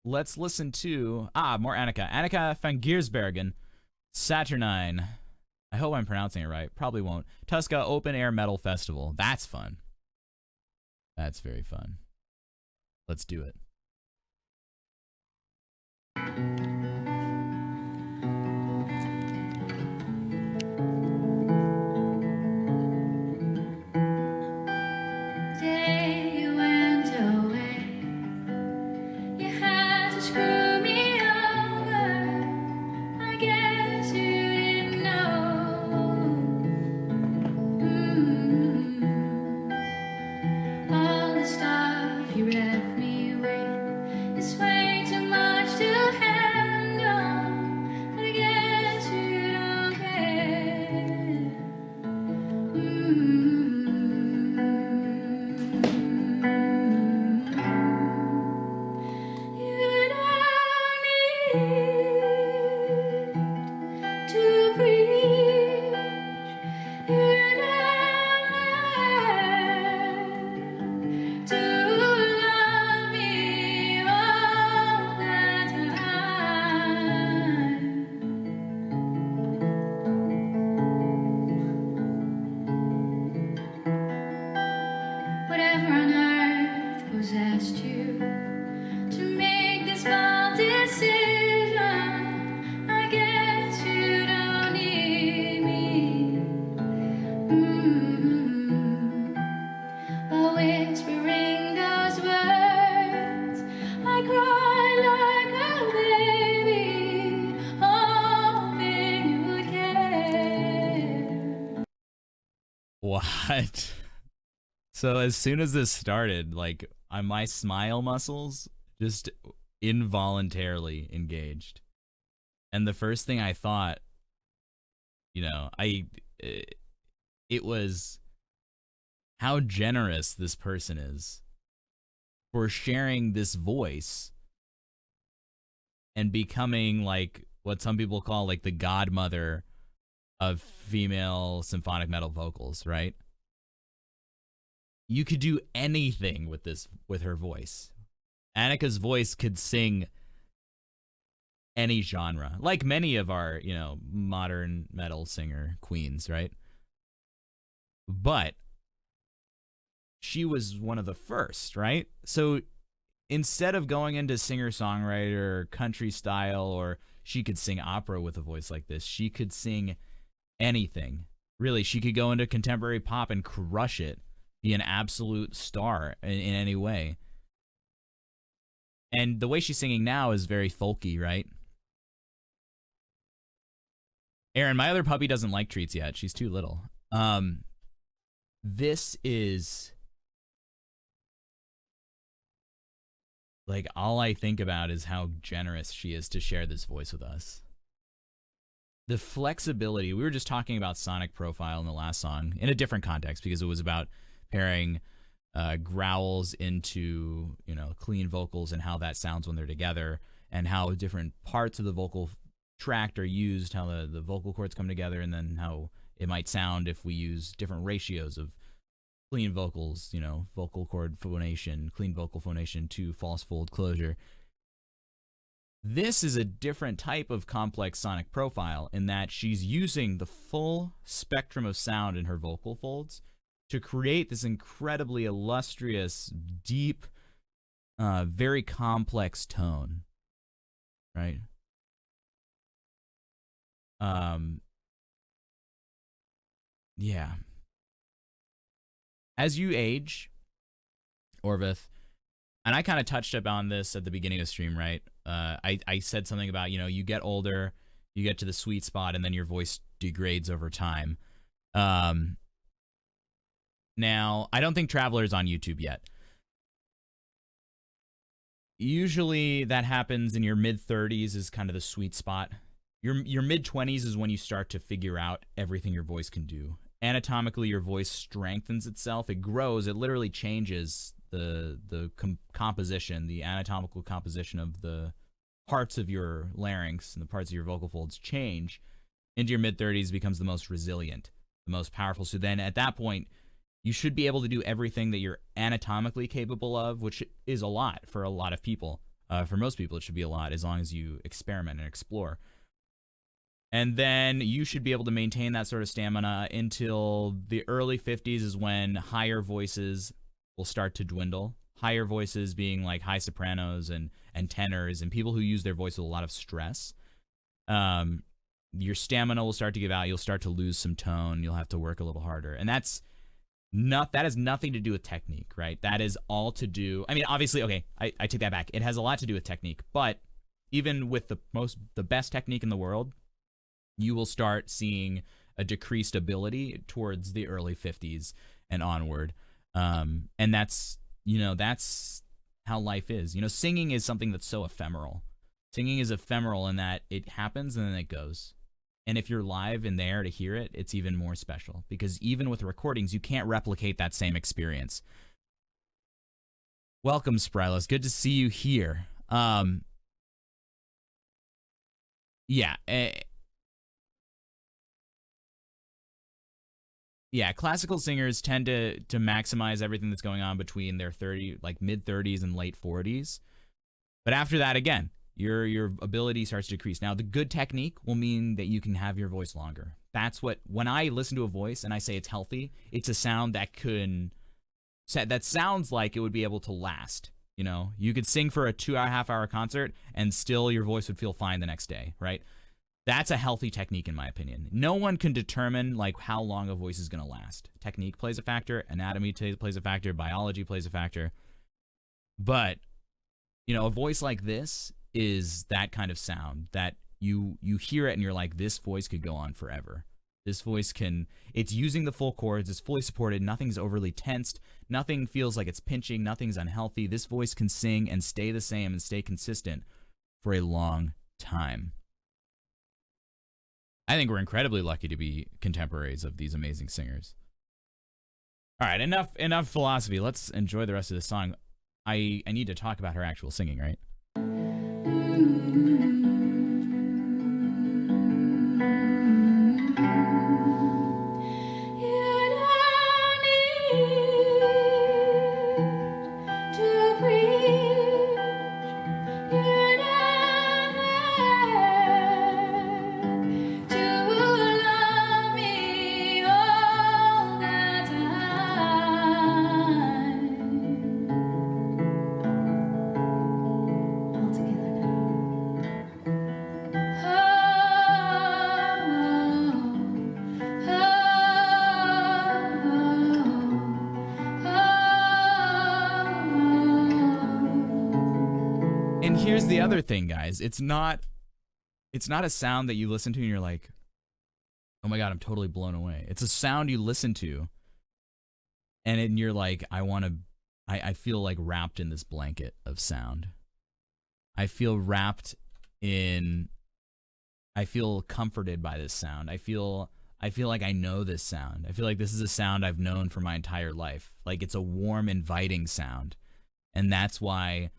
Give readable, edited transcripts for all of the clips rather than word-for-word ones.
let's listen to more Annika. Anneke Van Giersbergen, Saturnine. I hope I'm pronouncing it right. Probably won't. Tuska Open Air Metal Festival. That's fun. That's very fun. Let's do it. What? So as soon as this started, like my smile muscles just involuntarily engaged. And the first thing I thought, it was how generous this person is for sharing this voice and becoming like what some people call like the godmother of female symphonic metal vocals, right? You could do anything with her voice. Annika's voice could sing any genre, like many of our, modern metal singer queens, right? But she was one of the first, right? So instead of going into singer-songwriter or country style, or she could sing opera with a voice like this, she could sing anything. Really, she could go into contemporary pop and crush it, be an absolute star in any way. And the way she's singing now is very folky, right? Aaron, my other puppy doesn't like treats yet. She's too little. This is like all I think about is how generous she is to share this voice with us. The flexibility. We were just talking about sonic profile in the last song in a different context because it was about pairing growls into, clean vocals and how that sounds when they're together, and how different parts of the vocal tract are used, how the vocal cords come together, and then how it might sound if we use different ratios of clean vocals, vocal cord phonation, clean vocal phonation to false fold closure. This is a different type of complex sonic profile in that she's using the full spectrum of sound in her vocal folds to create this incredibly illustrious, deep, very complex tone, right? Yeah. As you age, Orvith, and I kind of touched up on this at the beginning of the stream, right? I said something about, you get older, you get to the sweet spot, and then your voice degrades over time. Now, I don't think Traveler's on YouTube yet. Usually that happens in your mid-30s is kind of the sweet spot. Your mid-20s is when you start to figure out everything your voice can do. Anatomically, your voice strengthens itself. It grows. It literally changes the composition, the anatomical composition of the parts of your larynx and the parts of your vocal folds change. Into your mid-30s becomes the most resilient, the most powerful. So then at that point, you should be able to do everything that you're anatomically capable of, which is a lot for a lot of people. For most people, it should be a lot as long as you experiment and explore. And then you should be able to maintain that sort of stamina until the early 50s is when higher voices will start to dwindle. Higher voices being like high sopranos and tenors and people who use their voice with a lot of stress. Your stamina will start to give out. You'll start to lose some tone. You'll have to work a little harder. And that has nothing to do with technique, right? That is all to do. I mean, obviously, okay, I take that back. It has a lot to do with technique. But even with the best technique in the world, you will start seeing a decreased ability towards the early 50s and onward. And that's how life is. Singing is something that's so ephemeral. Singing is ephemeral in that it happens and then it goes. And if you're live and there to hear it, it's even more special. Because even with recordings, you can't replicate that same experience. Welcome, Sprylos. Good to see you here. Classical singers tend to maximize everything that's going on between their mid 30s and late 40s. But after that, again, your ability starts to decrease. Now, the good technique will mean that you can have your voice longer. That's when I listen to a voice and I say it's healthy, it's a sound that sounds like it would be able to last. You could sing for a 2.5 hour concert and still your voice would feel fine the next day, right? That's a healthy technique, in my opinion. No one can determine how long a voice is going to last. Technique plays a factor. Anatomy plays a factor. Biology plays a factor. But, a voice like this is that kind of sound that you hear it and you're like, this voice could go on forever. This voice it's using the full chords. It's fully supported. Nothing's overly tensed. Nothing feels like it's pinching. Nothing's unhealthy. This voice can sing and stay the same and stay consistent for a long time. I think we're incredibly lucky to be contemporaries of these amazing singers. All right, enough philosophy. Let's enjoy the rest of this song. I need to talk about her actual singing, right? Here's the other thing, guys. It's not a sound that you listen to and you're like, oh my God, I'm totally blown away. It's a sound you listen to and you're like, I feel like wrapped in this blanket of sound. I feel comforted by this sound. I feel like I know this sound. I feel like this is a sound I've known for my entire life. Like it's a warm, inviting sound. And that's why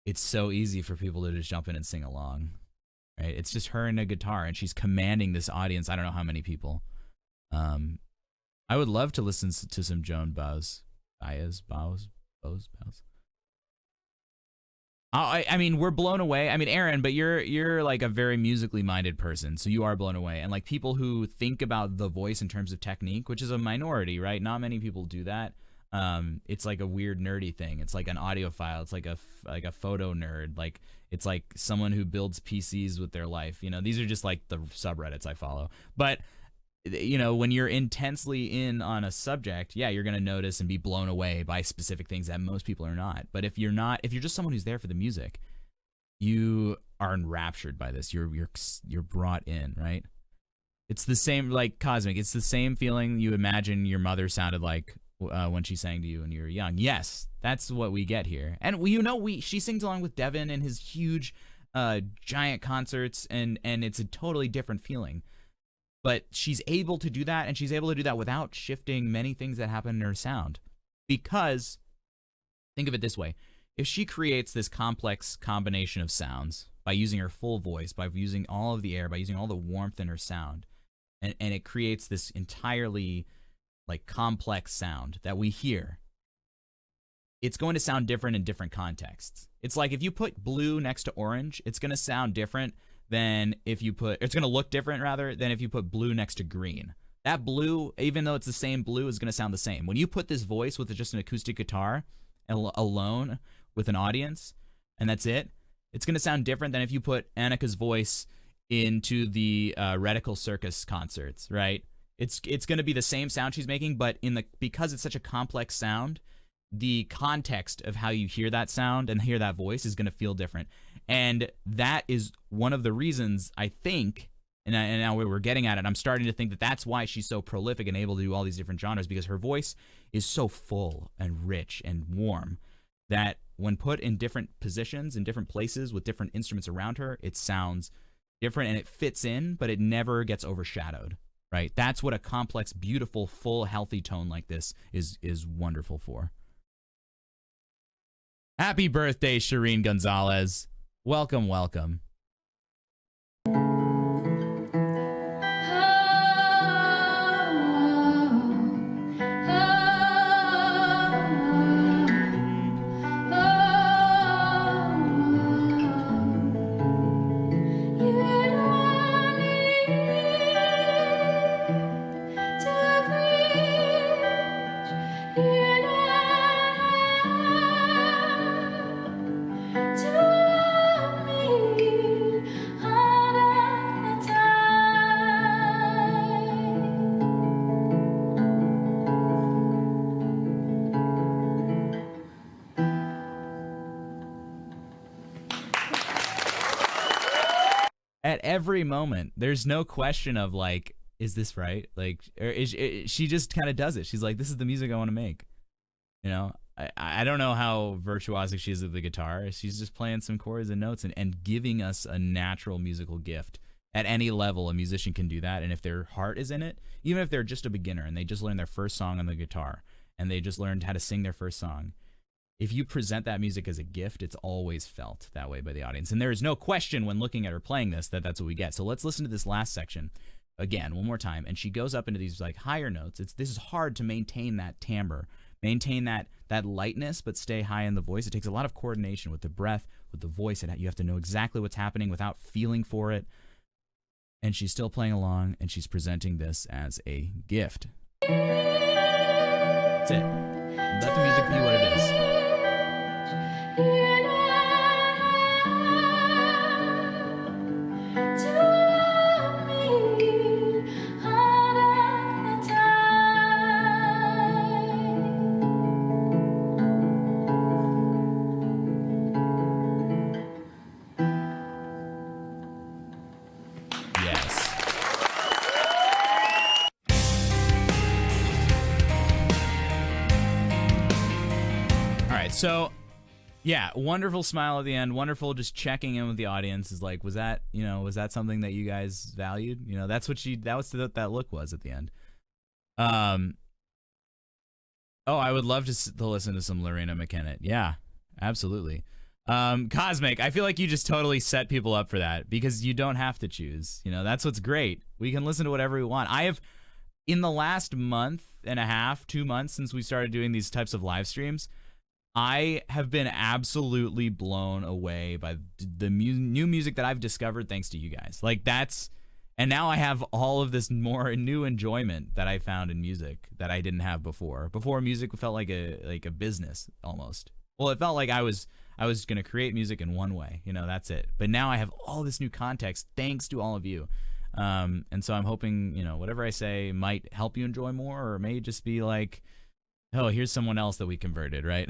it's so easy for people to just jump in and sing along, right? It's just her and a guitar, and she's commanding this audience. I don't know how many people. I would love to listen to some Joan Baez. I mean, we're blown away. I mean, Aaron, but you're like a very musically minded person, so you are blown away. And like people who think about the voice in terms of technique, which is a minority, right? Not many people do that. It's like a weird nerdy thing. It's like an audiophile. It's like a photo nerd. Like it's like someone who builds PCs with their life. These are just like the subreddits I follow. But when you're intensely in on a subject, yeah, you're gonna notice and be blown away by specific things that most people are not. But if you're just someone who's there for the music, you are enraptured by this. You're brought in, right? It's the same like Cosmic. It's the same feeling you imagine your mother sounded like when she sang to you when you were young. Yes, that's what we get here. And she sings along with Devin in his huge giant concerts, and it's a totally different feeling. But she's able to do that, and she's able to do that without shifting many things that happen in her sound. Because think of it this way. If she creates this complex combination of sounds by using her full voice, by using all of the air, by using all the warmth in her sound, and it creates this entirely like complex sound that we hear, it's going to sound different in different contexts. It's like if you put blue next to orange, it's going to sound different than if you put, it's going to look different rather than if you put blue next to green. That blue, even though it's the same blue, is going to sound the same. When you put this voice with just an acoustic guitar alone with an audience, and that's it, it's going to sound different than if you put Annika's voice into the Reticle Circus concerts, right? It's going to be the same sound she's making, but because it's such a complex sound, the context of how you hear that sound and hear that voice is going to feel different. And that is one of the reasons, I think, and now we're getting at it, I'm starting to think that that's why she's so prolific and able to do all these different genres, because her voice is so full and rich and warm that when put in different positions, in different places, with different instruments around her, it sounds different and it fits in, but it never gets overshadowed, right? That's what a complex, beautiful, full, healthy tone like this is wonderful for. Happy birthday, Shireen Gonzalez. Welcome, welcome. At every moment, there's no question of like, is this right? Like, or she just kind of does it. She's like, this is the music I want to make. You know, I don't know how virtuosic she is with the guitar. She's just playing some chords and notes and giving us a natural musical gift. At any level, a musician can do that. And if their heart is in it, even if they're just a beginner and they just learned their first song on the guitar and they just learned how to sing their first song, if you present that music as a gift, it's always felt that way by the audience. And there is no question when looking at her playing this that that's what we get. So let's listen to this last section again, one more time. And she goes up into these like higher notes. This is hard to maintain that timbre, maintain that lightness, but stay high in the voice. It takes a lot of coordination with the breath, with the voice. And you have to know exactly what's happening without feeling for it. And she's still playing along, and she's presenting this as a gift. That's it. Let the music be what it is. So, yeah, wonderful smile at the end. Wonderful just checking in with the audience. Is like, was that something that you guys valued? You know, that's what that look was at the end. Oh, I would love to listen to some Lorena McKennitt. Yeah, absolutely. Cosmic, I feel like you just totally set people up for that because you don't have to choose. You know, that's what's great. We can listen to whatever we want. I have, in the last month and a half, 2 months since we started doing these types of live streams, I have been absolutely blown away by the new music that I've discovered thanks to you guys. Like and now I have all of this more new enjoyment that I found in music that I didn't have before. Before, music felt like a business almost. Well, it felt like I was going to create music in one way, you know, that's it. But now I have all this new context thanks to all of you. And so I'm hoping, you know, whatever I say might help you enjoy more, or it may just be like, oh, here's someone else that we converted, right?